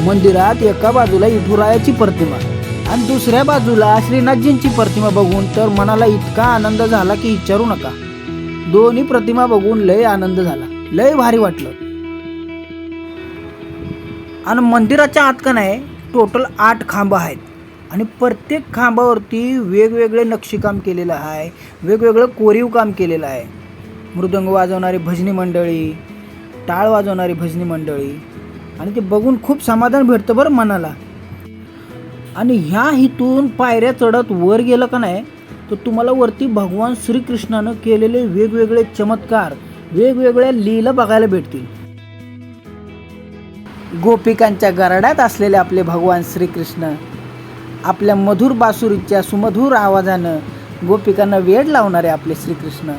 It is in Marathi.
मंदिरात एका बाजूला विठुरायाची प्रतिमा आणि दुसऱ्या बाजूला श्रीनाथजींची प्रतिमा बघून तर मनाला इतका आनंद झाला की विचारू नका. दोन्ही प्रतिमा बघून लय आनंद झाला, लय भारी वाटलं. आणि मंदिराच्या आत का नाही टोटल 8 खांब आहेत आणि प्रत्येक खांबावरती वेगवेगळे नक्षीकाम केलेलं आहे, वेगवेगळं कोरीव काम केलेलं आहे. मृदंग वाजवणारी भजनी मंडळी, टाळ वाजवणारी भजनी मंडळी, आणि ते बघून खूप समाधान भेटतं बरं मनाला. आणि ह्या इथून पायऱ्या चढत वर गेलं का नाही तर तुम्हाला वरती भगवान श्रीकृष्णानं केलेले वेगवेगळे चमत्कार, वेगवेगळ्या लीला बघायला भेटतील. गोपिकांच्या गराड्यात असलेले आपले भगवान श्रीकृष्ण आपल्या मधुर बासुरीच्या सुमधुर आवाजानं गोपिकांना वेड लावणारे आपले श्रीकृष्ण